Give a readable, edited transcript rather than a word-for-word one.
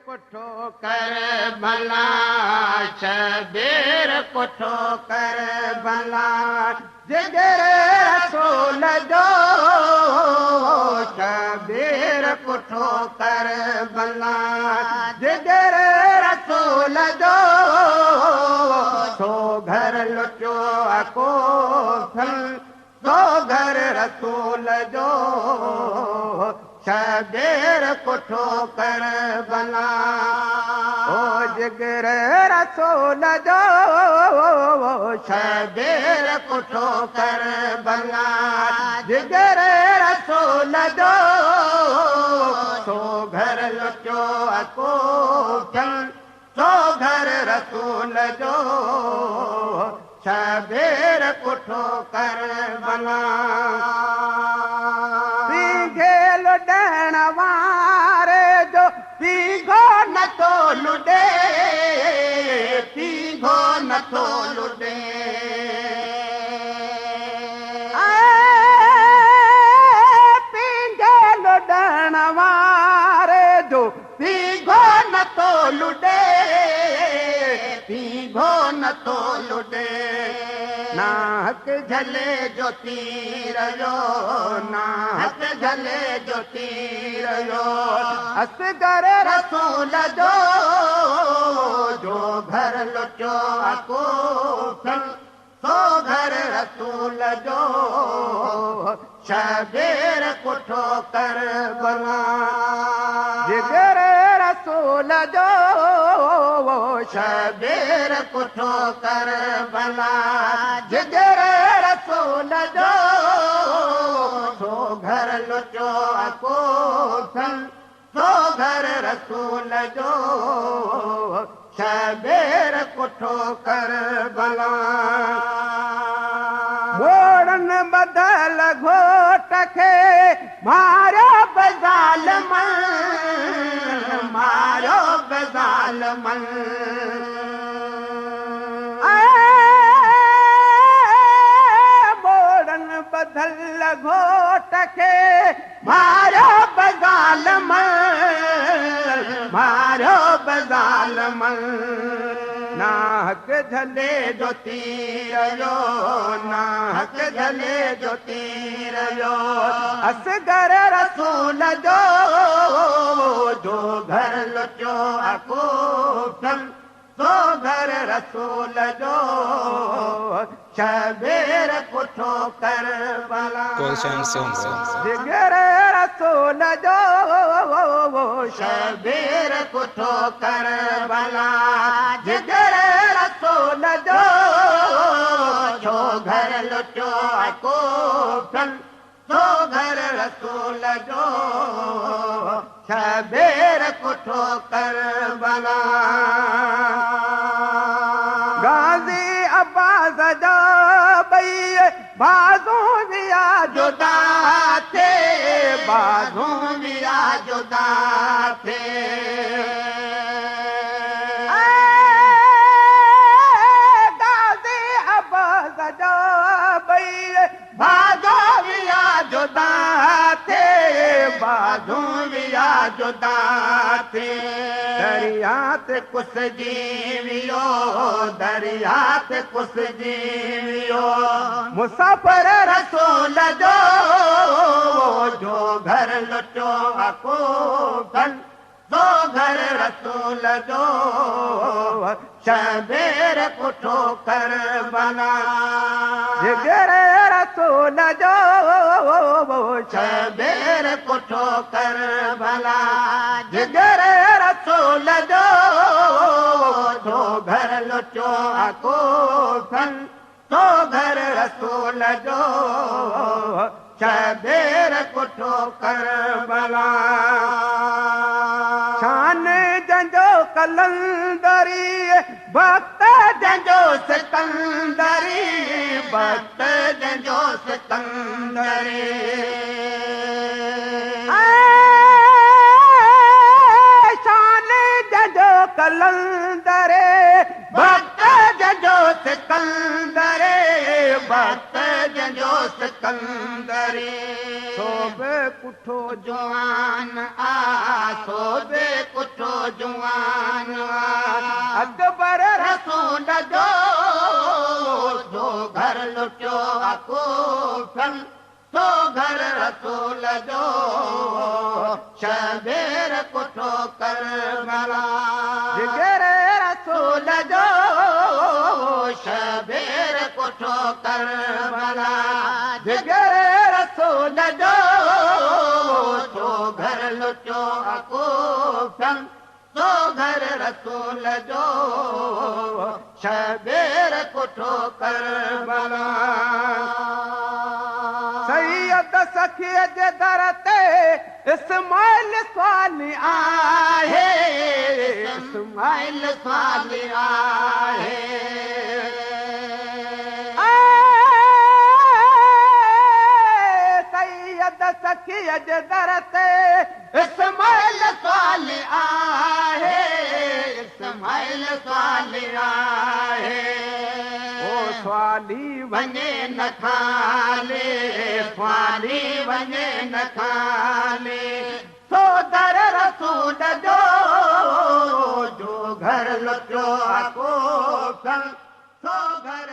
कुठो कर भला शबीर कुठो कर भला जिगर रसूल जो शबीर कुठो कर भला जिगर रसूल जो सो घर लुटियो अको सो घर रसूल जो शबीर कुठो कर भला ओ जिगर रसूल जो शबीर कुठो कर भला जिगर रसूल जो सो घर लुटियो अको सो घर रसूल जो शबीर कुठो कर भला लुॾण वारे जो पीघो नथो लुॾे पीघो नथो लुॾे पीघे लुॾण वारे जो पीघो नथो लुॾे पीघो नथो लुॾे नाहक झले जो तीर जो नाहक झले जो तीर जो असगर रसूल जो घर लुटियो अको सो घर रसूल जो शबीर कुठो कर भला जिगर रसूल जो शबीर कुठो कर भला जिगर रसूल जो सो घर लुटियो अको सो घर रसूल जो शबीर कुठो कर भला मोड़न बदल घोट खे मारो बज़ाल मन मारो बज़ाल मन मोड़न बदल घोट खे मारो बज़ाल मन मारो बज़ाल मन नाहक झले जो तीर जो नाहक झले जो तीर जो असगर रसूल जो घर लुटियो अको सो घर रसूल जो शबीर कुठो कर भला जिगर रसूल जो शबीर कुठो कर भला जिगर रसूल जो छो घर लुटियो अको सो घर रसूल जो शबीर कुठो कर भला गाज़ी अब्बास जा बई बाज़ू दिया जुदा थे बाज़ू दिया जुदा थे गाज़ी अब्बास जा बई बाज़ू दिया जुदा थे बाज़ू दिया जुदा थे दरियात कुछ जीवियो दरियात कुछ जीवियो मुसाफिर रसूल जो घर लुटियो अको सो घर रसूल जो शबीर कुठो कर भला जिगर रसूल जो शबीर कुठो कर भला जिगर रसूल जो घर लुटियो अको सो घर रसूल जो शबीर कुठो कर भला शान जंजो कलंदरी वक्त जंजो सिकंदरी वक्त जंजो सिकंदरी शान जंजो कलंदरे वक्त जंजो सिकंदरे वक्त जंजो सिकंदरे सोबे कुठो जवान आ सोबे कुठो जुआन अकबर रसूल जो घर लुटियो अकूफन तो घर रसूल जो शबीर कुठो करबला जिगर रसूल जो शबीर कुठो करबला जिगर रसूल जो घर लुटियो अकूफन तो घर रसूल जो शबीर कुठो करबला सैयद सखीअ जे दर ते इस्माइल स्वाली आहे इस्माइल स्वाली आहे सैयद सखीअ जे दर ते इस्माइल स्वाली आहे इस्माइल स्वाली आहे ओ स्वाली वञे न खाले स्वाली वञे न खाले सो दर रसूल जो घर लुटियो अको सो घर